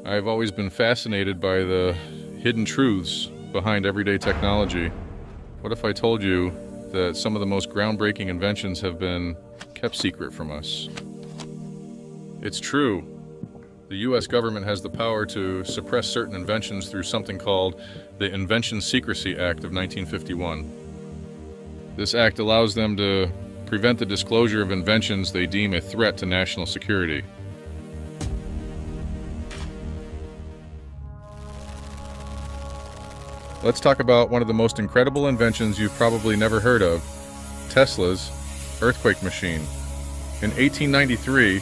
I've always been fascinated by the hidden truths behind everyday technology. What if I told you that some of the most groundbreaking inventions have been kept secret from us? It's true. The US government has the power to suppress certain inventions through something called the Invention Secrecy Act of 1951. This act allows them to prevent the disclosure of inventions they deem a threat to national security. Let's talk about one of the most incredible inventions you've probably never heard of, Tesla's earthquake machine. In 1893,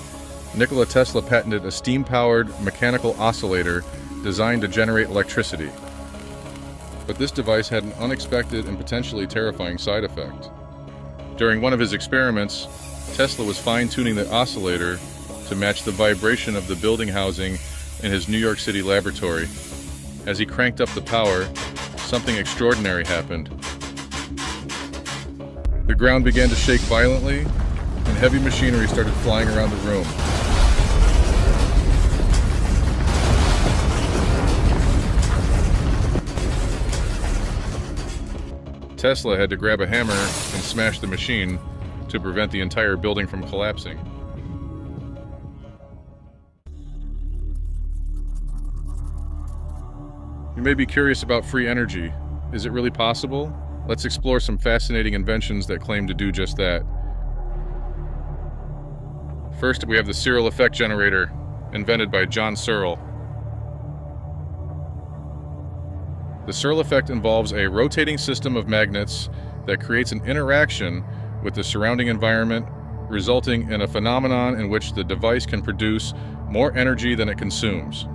Nikola Tesla patented a steam-powered mechanical oscillator designed to generate electricity. But this device had an unexpected and potentially terrifying side effect. During one of his experiments, Tesla was fine-tuning the oscillator to match the vibration of the building housing in his New York City laboratory. As he cranked up the power, something extraordinary happened. The ground began to shake violently, and heavy machinery started flying around the room. Tesla had to grab a hammer and smash the machine to prevent the entire building from collapsing. You may be curious about free energy. Is it really possible? Let's explore some fascinating inventions that claim to do just that. First, we have the Searle effect generator, invented by John Searle. The Searle effect involves a rotating system of magnets that creates an interaction with the surrounding environment, resulting in a phenomenon in which the device can produce more energy than it consumes.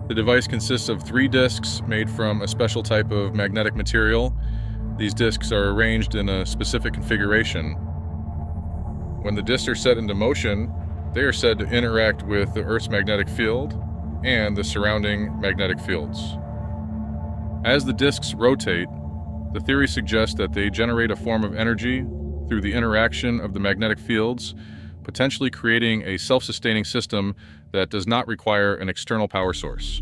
The device consists of 3 discs made from a special type of magnetic material. These discs are arranged in a specific configuration. When the discs are set into motion, they are said to interact with the Earth's magnetic field and the surrounding magnetic fields. As the discs rotate, the theory suggests that they generate a form of energy through the interaction of the magnetic fields, potentially creating a self-sustaining system that does not require an external power source.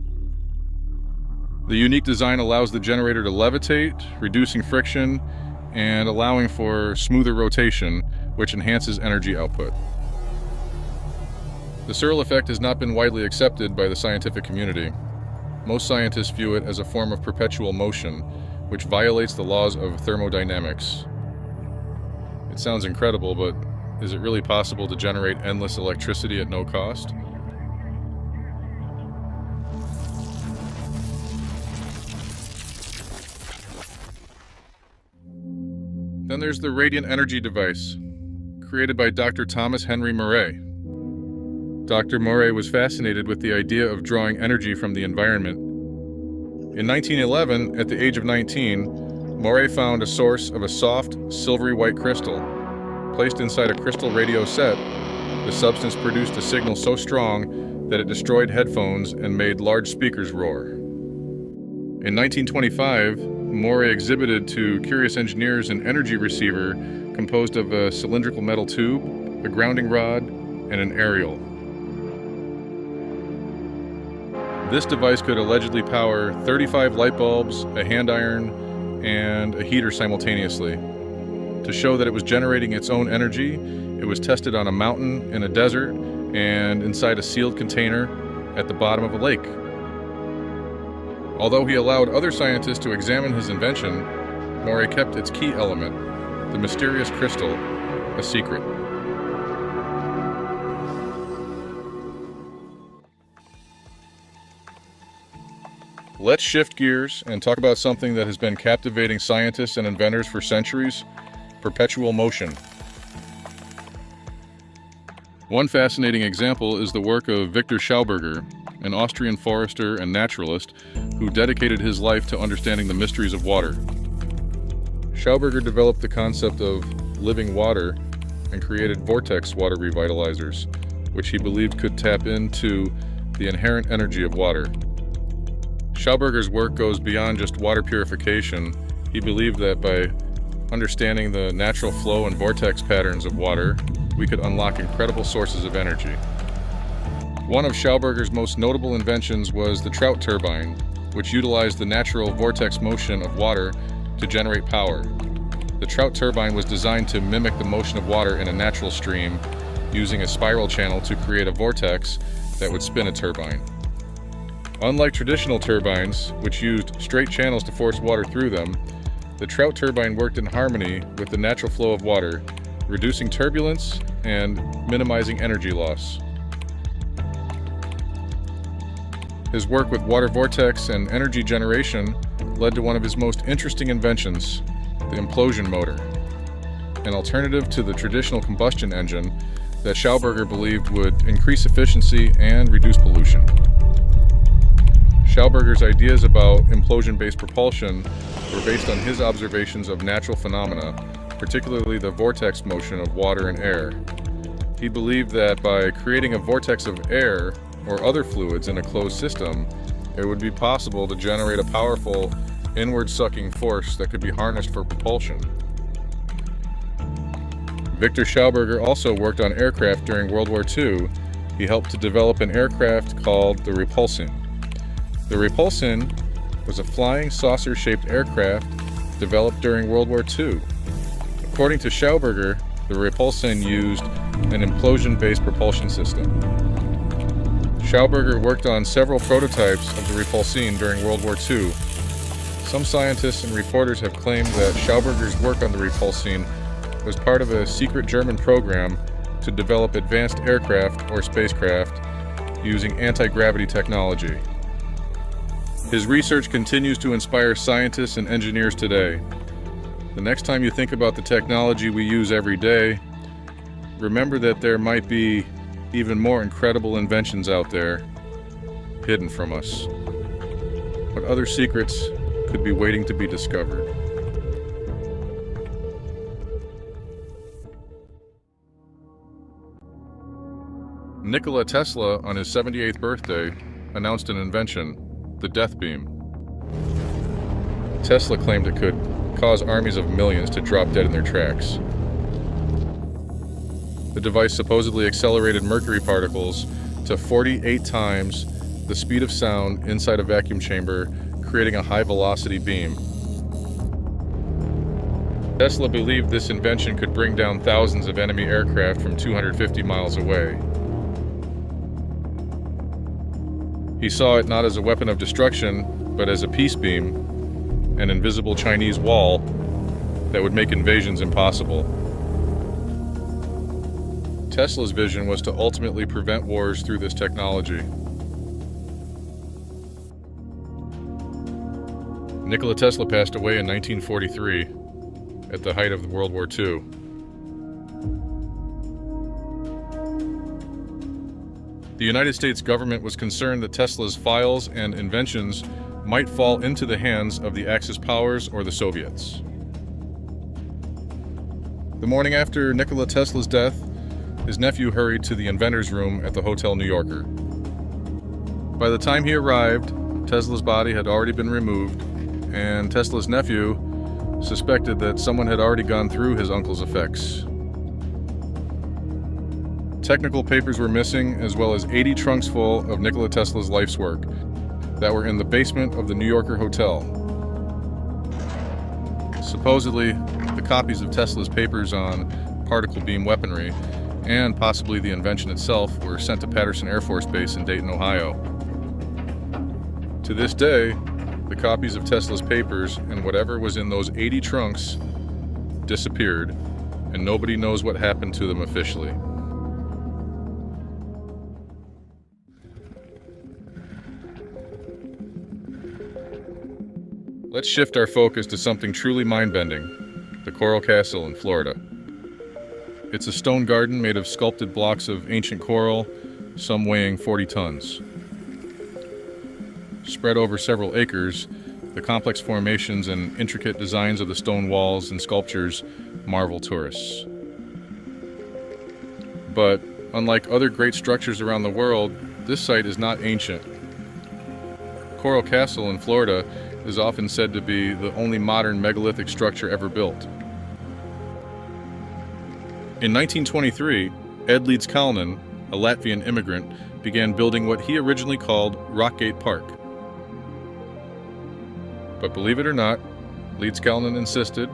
The unique design allows the generator to levitate, reducing friction and allowing for smoother rotation, which enhances energy output. The Searle effect has not been widely accepted by the scientific community. Most scientists view it as a form of perpetual motion, which violates the laws of thermodynamics. It sounds incredible, but is it really possible to generate endless electricity at no cost? Then there's the radiant energy device, created by Dr. Thomas Henry Moray. Dr. Moray was fascinated with the idea of drawing energy from the environment. In 1911, at the age of 19, Moray found a source of a soft, silvery white crystal. Placed inside a crystal radio set, the substance produced a signal so strong that it destroyed headphones and made large speakers roar. In 1925, Moray exhibited to curious engineers an energy receiver composed of a cylindrical metal tube, a grounding rod, and an aerial. This device could allegedly power 35 light bulbs, a hand iron, and a heater simultaneously. To show that it was generating its own energy, it was tested on a mountain in a desert and inside a sealed container at the bottom of a lake. Although he allowed other scientists to examine his invention, Moray kept its key element, the mysterious crystal, a secret. Let's shift gears and talk about something that has been captivating scientists and inventors for centuries: perpetual motion. One fascinating example is the work of Viktor Schauberger, an Austrian forester and naturalist who dedicated his life to understanding the mysteries of water. Schauberger developed the concept of living water and created vortex water revitalizers, which he believed could tap into the inherent energy of water. Schauberger's work goes beyond just water purification. He believed that by understanding the natural flow and vortex patterns of water, we could unlock incredible sources of energy. One of Schauberger's most notable inventions was the trout turbine, which utilized the natural vortex motion of water to generate power. The trout turbine was designed to mimic the motion of water in a natural stream, using a spiral channel to create a vortex that would spin a turbine. Unlike traditional turbines, which used straight channels to force water through them, the trout turbine worked in harmony with the natural flow of water, reducing turbulence and minimizing energy loss. His work with water vortex and energy generation led to one of his most interesting inventions, the implosion motor, an alternative to the traditional combustion engine that Schauberger believed would increase efficiency and reduce pollution. Schauberger's ideas about implosion-based propulsion were based on his observations of natural phenomena, particularly the vortex motion of water and air. He believed that by creating a vortex of air or other fluids in a closed system, it would be possible to generate a powerful inward-sucking force that could be harnessed for propulsion. Viktor Schauberger also worked on aircraft during World War II. He helped to develop an aircraft called the Repulsin. The Repulsin was a flying saucer-shaped aircraft developed during World War II. According to Schauberger, the Repulsin used an implosion-based propulsion system. Schauberger worked on several prototypes of the Repulsin during World War II. Some scientists and reporters have claimed that Schauberger's work on the Repulsin was part of a secret German program to develop advanced aircraft or spacecraft using anti-gravity technology. His research continues to inspire scientists and engineers today. The next time you think about the technology we use every day, remember that there might be even more incredible inventions out there hidden from us. What other secrets could be waiting to be discovered? Nikola Tesla, on his 78th birthday, announced an invention, the death beam. Tesla claimed it could cause armies of millions to drop dead in their tracks. The device supposedly accelerated mercury particles to 48 times the speed of sound inside a vacuum chamber, creating a high-velocity beam. Tesla believed this invention could bring down thousands of enemy aircraft from 250 miles away. He saw it not as a weapon of destruction, but as a peace beam, an invisible Chinese wall that would make invasions impossible. Tesla's vision was to ultimately prevent wars through this technology. Nikola Tesla passed away in 1943 at the height of World War II. The United States government was concerned that Tesla's files and inventions might fall into the hands of the Axis powers or the Soviets. The morning after Nikola Tesla's death, his nephew hurried to the inventor's room at the Hotel New Yorker. By the time he arrived, Tesla's body had already been removed, and Tesla's nephew suspected that someone had already gone through his uncle's effects. Technical papers were missing, as well as 80 trunks full of Nikola Tesla's life's work that were in the basement of the New Yorker Hotel. Supposedly, the copies of Tesla's papers on particle beam weaponry and possibly the invention itself were sent to Patterson Air Force Base in Dayton, Ohio. To this day, the copies of Tesla's papers and whatever was in those 80 trunks disappeared, and nobody knows what happened to them officially. Let's shift our focus to something truly mind-bending, the Coral Castle in Florida. It's a stone garden made of sculpted blocks of ancient coral, some weighing 40 tons. Spread over several acres, the complex formations and intricate designs of the stone walls and sculptures marvel tourists. But unlike other great structures around the world, this site is not ancient. Coral Castle in Florida is often said to be the only modern megalithic structure ever built. In 1923, Leedskalnin, a Latvian immigrant, began building what he originally called Rockgate Park. But believe it or not, Leedskalnin insisted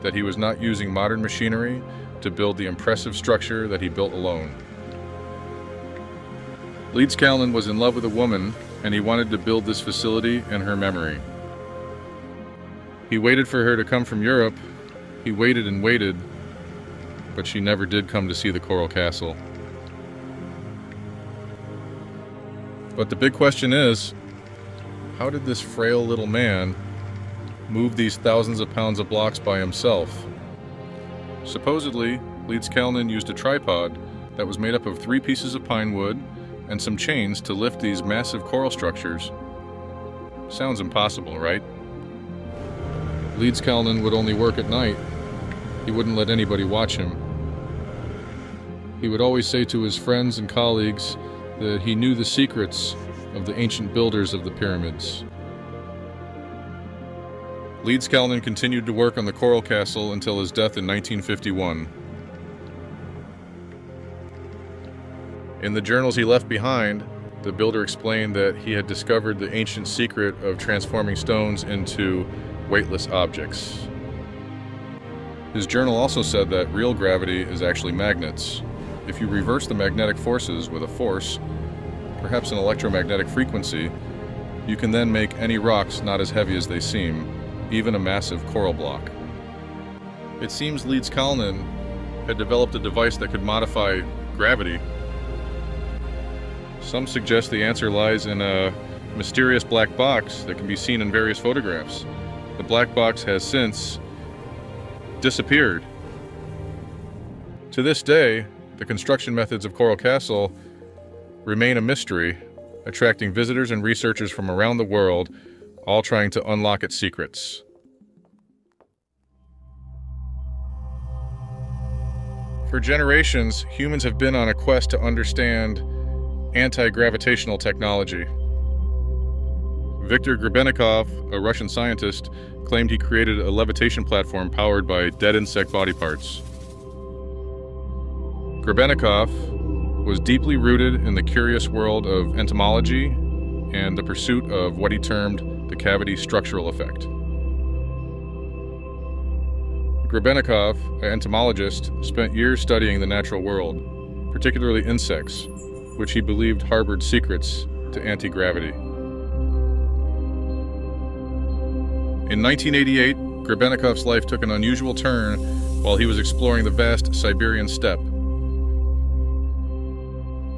that he was not using modern machinery to build the impressive structure that he built alone. Leedskalnin was in love with a woman, and he wanted to build this facility in her memory. He waited for her to come from Europe. He waited and waited, but she never did come to see the Coral Castle. But the big question is, how did this frail little man move these thousands of pounds of blocks by himself? Supposedly, Leedskalnin used a tripod that was made up of 3 pieces of pine wood and some chains to lift these massive coral structures. Sounds impossible, right? Leedskalnin would only work at night. He wouldn't let anybody watch him. He would always say to his friends and colleagues that he knew the secrets of the ancient builders of the pyramids. Leedskalnin continued to work on the Coral Castle until his death in 1951. In the journals he left behind, the builder explained that he had discovered the ancient secret of transforming stones into weightless objects. His journal also said that real gravity is actually magnets. If you reverse the magnetic forces with a force, perhaps an electromagnetic frequency, you can then make any rocks not as heavy as they seem, even a massive coral block. It seems Leedskalnin had developed a device that could modify gravity. Some suggest the answer lies in a mysterious black box that can be seen in various photographs. The black box has since disappeared. To this day, the construction methods of Coral Castle remain a mystery, attracting visitors and researchers from around the world, all trying to unlock its secrets. For generations, humans have been on a quest to understand anti-gravitational technology. Viktor Grebennikov, a Russian scientist, claimed he created a levitation platform powered by dead insect body parts. Grebennikov was deeply rooted in the curious world of entomology and the pursuit of what he termed the cavity structural effect. Grebennikov, an entomologist, spent years studying the natural world, particularly insects, which he believed harbored secrets to anti-gravity. In 1988, Grebennikov's life took an unusual turn while he was exploring the vast Siberian steppe.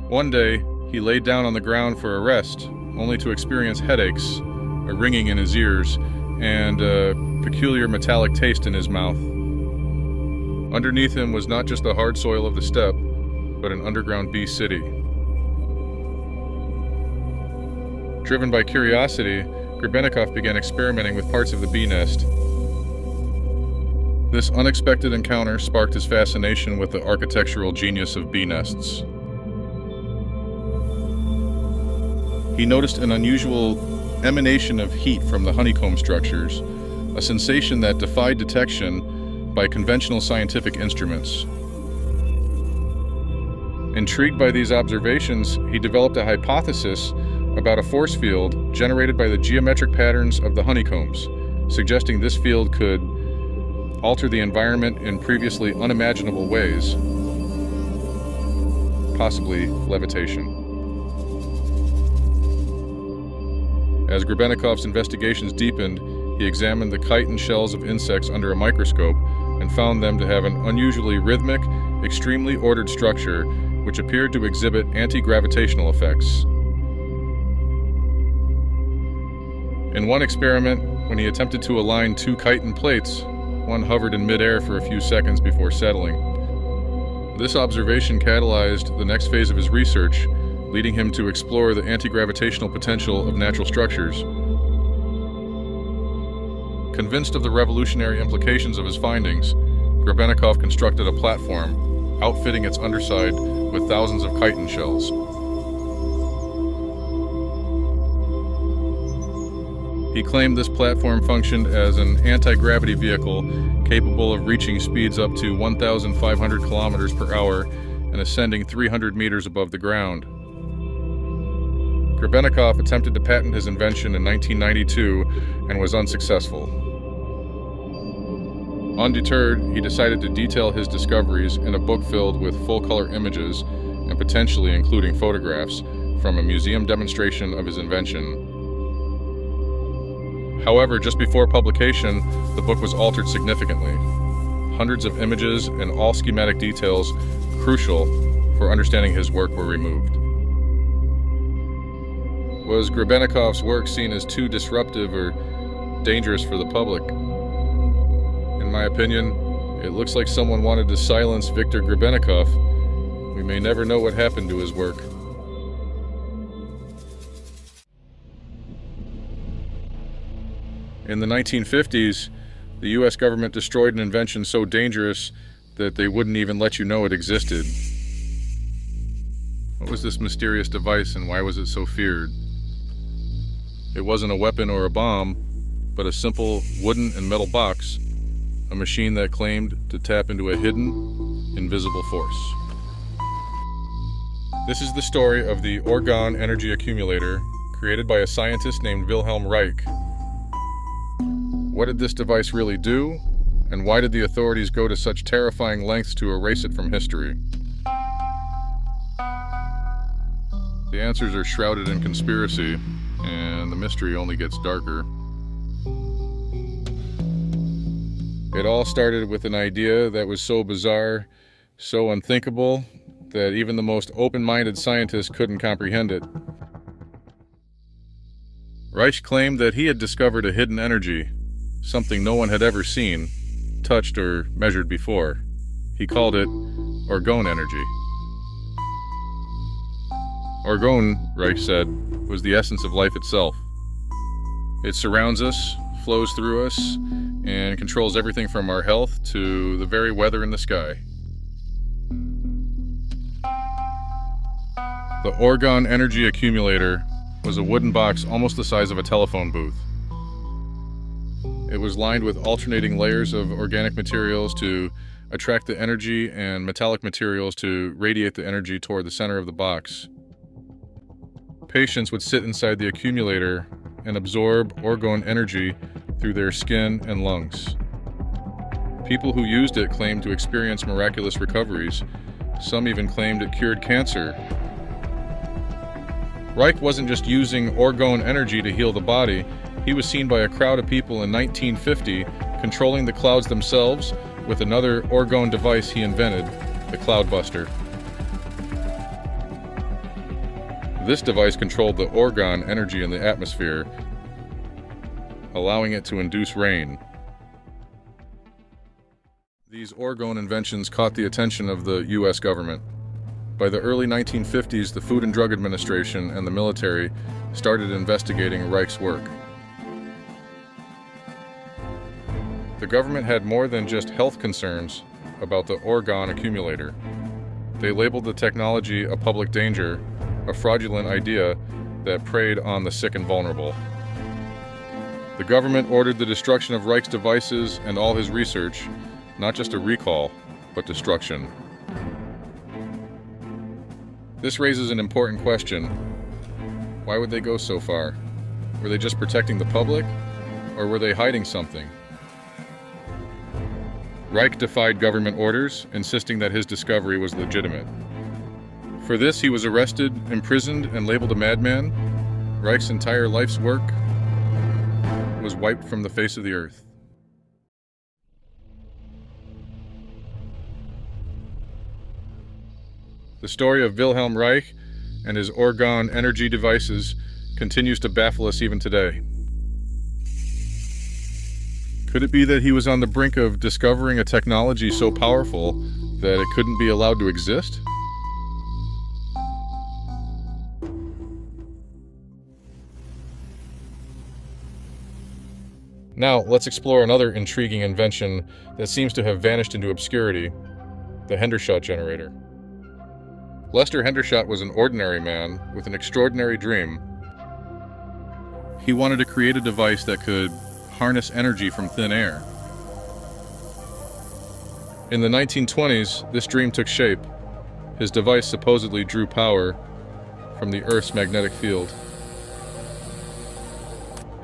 One day, he laid down on the ground for a rest, only to experience headaches, a ringing in his ears, and a peculiar metallic taste in his mouth. Underneath him was not just the hard soil of the steppe, but an underground bee city. Driven by curiosity, Grebennikov began experimenting with parts of the bee nest. This unexpected encounter sparked his fascination with the architectural genius of bee nests. He noticed an unusual emanation of heat from the honeycomb structures, a sensation that defied detection by conventional scientific instruments. Intrigued by these observations, he developed a hypothesis about a force field generated by the geometric patterns of the honeycombs, suggesting this field could alter the environment in previously unimaginable ways, possibly levitation. As Grebennikov's investigations deepened, he examined the chitin shells of insects under a microscope and found them to have an unusually rhythmic, extremely ordered structure which appeared to exhibit anti-gravitational effects. In one experiment, when he attempted to align 2 chitin plates, one hovered in midair for a few seconds before settling. This observation catalyzed the next phase of his research, leading him to explore the anti-gravitational potential of natural structures. Convinced of the revolutionary implications of his findings, Grebennikov constructed a platform, outfitting its underside with thousands of chitin shells. He claimed this platform functioned as an anti-gravity vehicle capable of reaching speeds up to 1,500 kilometers per hour and ascending 300 meters above the ground. Grebennikov attempted to patent his invention in 1992 and was unsuccessful. Undeterred, he decided to detail his discoveries in a book filled with full-color images and potentially including photographs from a museum demonstration of his invention. However, just before publication, the book was altered significantly. Hundreds of images and all schematic details crucial for understanding his work were removed. Was Grebennikov's work seen as too disruptive or dangerous for the public? In my opinion, it looks like someone wanted to silence Viktor Grebennikov. We may never know what happened to his work. In the 1950s, the US government destroyed an invention so dangerous that they wouldn't even let you know it existed. What was this mysterious device and why was it so feared? It wasn't a weapon or a bomb, but a simple wooden and metal box, a machine that claimed to tap into a hidden, invisible force. This is the story of the Orgone energy accumulator, created by a scientist named Wilhelm Reich. What did this device really do, and why did the authorities go to such terrifying lengths to erase it from history? The answers are shrouded in conspiracy, and the mystery only gets darker. It all started with an idea that was so bizarre, so unthinkable, that even the most open-minded scientists couldn't comprehend it. Reich claimed that he had discovered a hidden energy, something no one had ever seen, touched, or measured before. He called it Orgone energy. Orgone, Reich said, was the essence of life itself. It surrounds us, flows through us, and controls everything from our health to the very weather in the sky. The Orgone energy accumulator was a wooden box almost the size of a telephone booth. It was lined with alternating layers of organic materials to attract the energy and metallic materials to radiate the energy toward the center of the box. Patients would sit inside the accumulator and absorb Orgone energy through their skin and lungs. People who used it claimed to experience miraculous recoveries. Some even claimed it cured cancer. Reich wasn't just using Orgone energy to heal the body. He was seen by a crowd of people in 1950 controlling the clouds themselves with another Orgone device he invented, the Cloudbuster. This device controlled the Orgone energy in the atmosphere, allowing it to induce rain. These Orgone inventions caught the attention of the US government. By the early 1950s, the Food and Drug Administration and the military started investigating Reich's work. The government had more than just health concerns about the Orgone accumulator. They labeled the technology a public danger, a fraudulent idea that preyed on the sick and vulnerable. The government ordered the destruction of Reich's devices and all his research, not just a recall, but destruction. This raises an important question. Why would they go so far? Were they just protecting the public, or were they hiding something? Reich defied government orders, insisting that his discovery was legitimate. For this, he was arrested, imprisoned, and labeled a madman. Reich's entire life's work was wiped from the face of the earth. The story of Wilhelm Reich and his Orgone energy devices continues to baffle us even today. Could it be that he was on the brink of discovering a technology so powerful that it couldn't be allowed to exist? Now, let's explore another intriguing invention that seems to have vanished into obscurity, the Hendershot generator. Lester Hendershot was an ordinary man with an extraordinary dream. He wanted to create a device that could harness energy from thin air. In the 1920s, this dream took shape. His device supposedly drew power from the Earth's magnetic field.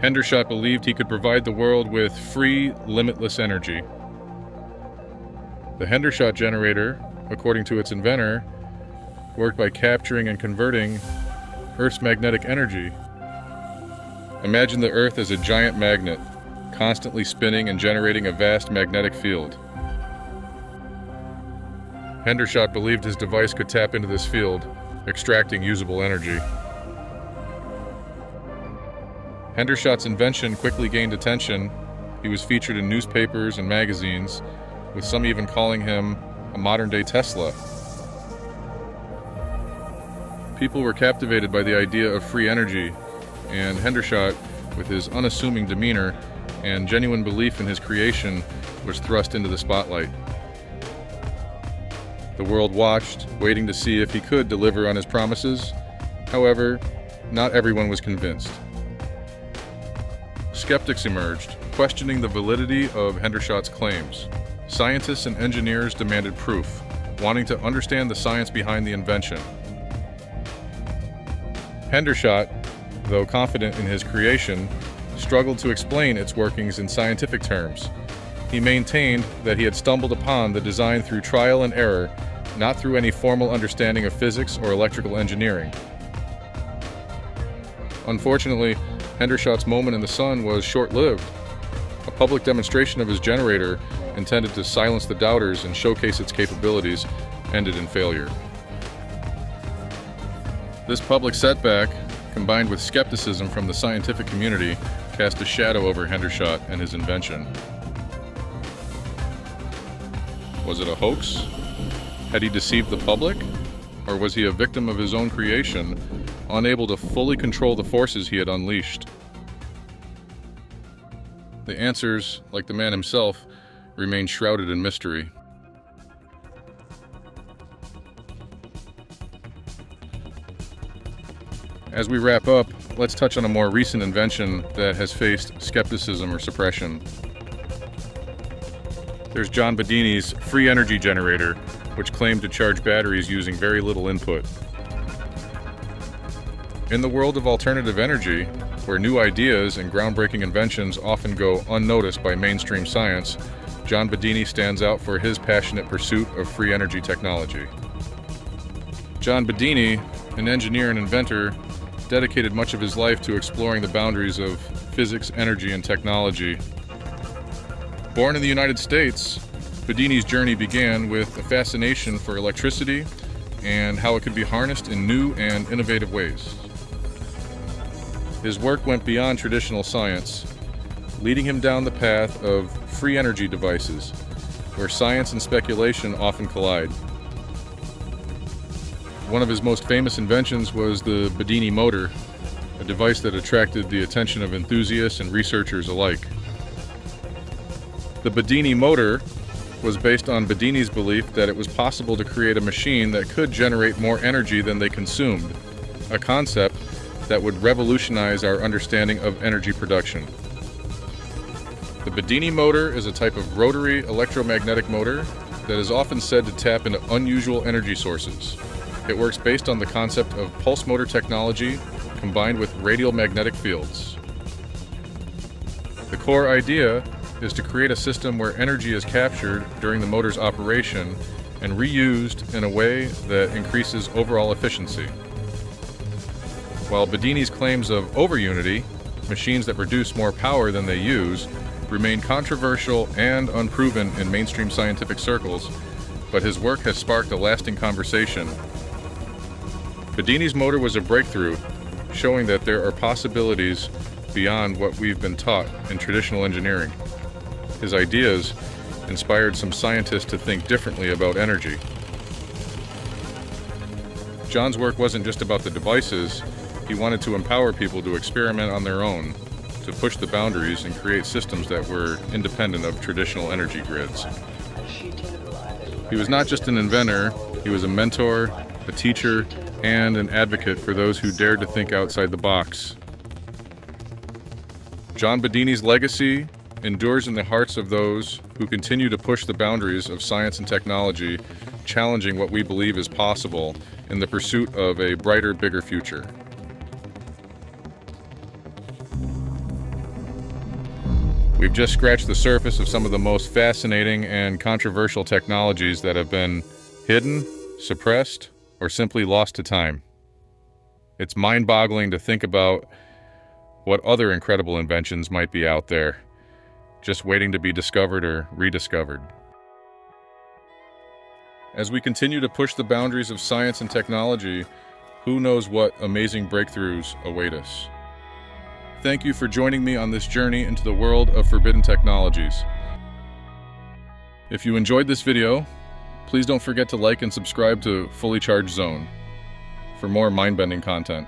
Hendershot believed he could provide the world with free, limitless energy. The Hendershot generator, according to its inventor, worked by capturing and converting Earth's magnetic energy. Imagine the Earth as a giant magnet, constantly spinning and generating a vast magnetic field. Hendershot believed his device could tap into this field, extracting usable energy. Hendershot's invention quickly gained attention. He was featured in newspapers and magazines, with some even calling him a modern-day Tesla. People were captivated by the idea of free energy, and Hendershot, with his unassuming demeanor and genuine belief in his creation, was thrust into the spotlight. The world watched, waiting to see if he could deliver on his promises. However, not everyone was convinced. Skeptics emerged, questioning the validity of Hendershot's claims. Scientists and engineers demanded proof, wanting to understand the science behind the invention. Hendershot, though confident in his creation, struggled to explain its workings in scientific terms. He maintained that he had stumbled upon the design through trial and error, not through any formal understanding of physics or electrical engineering. Unfortunately, Hendershot's moment in the sun was short-lived. A public demonstration of his generator, intended to silence the doubters and showcase its capabilities, ended in failure. This public setback, combined with skepticism from the scientific community, cast a shadow over Hendershot and his invention. Was it a hoax? Had he deceived the public? Or was he a victim of his own creation, unable to fully control the forces he had unleashed? The answers, like the man himself, remain shrouded in mystery. As we wrap up, let's touch on a more recent invention that has faced skepticism or suppression. There's John Bedini's free energy generator, which claimed to charge batteries using very little input. In the world of alternative energy, where new ideas and groundbreaking inventions often go unnoticed by mainstream science, John Bedini stands out for his passionate pursuit of free energy technology. John Bedini, an engineer and inventor, dedicated much of his life to exploring the boundaries of physics, energy, and technology. Born in the United States, Bedini's journey began with a fascination for electricity and how it could be harnessed in new and innovative ways. His work went beyond traditional science, leading him down the path of free energy devices, where science and speculation often collide. One of his most famous inventions was the Bedini motor, a device that attracted the attention of enthusiasts and researchers alike. The Bedini motor was based on Bedini's belief that it was possible to create a machine that could generate more energy than they consumed, a concept that would revolutionize our understanding of energy production. The Bedini motor is a type of rotary electromagnetic motor that is often said to tap into unusual energy sources. It works based on the concept of pulse motor technology combined with radial magnetic fields. The core idea is to create a system where energy is captured during the motor's operation and reused in a way that increases overall efficiency. While Bedini's claims of overunity, machines that produce more power than they use, remain controversial and unproven in mainstream scientific circles, but his work has sparked a lasting conversation. Bedini's motor was a breakthrough, showing that there are possibilities beyond what we've been taught in traditional engineering. His ideas inspired some scientists to think differently about energy. John's work wasn't just about the devices. He wanted to empower people to experiment on their own, to push the boundaries and create systems that were independent of traditional energy grids. He was not just an inventor, he was a mentor, a teacher, and an advocate for those who dared to think outside the box. John Bedini's legacy endures in the hearts of those who continue to push the boundaries of science and technology challenging what we believe is possible in the pursuit of a brighter, bigger future. We've just scratched the surface of some of the most fascinating and controversial technologies that have been hidden, suppressed, or simply lost to time. It's mind-boggling to think about what other incredible inventions might be out there, just waiting to be discovered or rediscovered. As we continue to push the boundaries of science and technology, who knows what amazing breakthroughs await us. Thank you for joining me on this journey into the world of forbidden technologies. If you enjoyed this video, please don't forget to like and subscribe to Fully Charged Zone for more mind-bending content.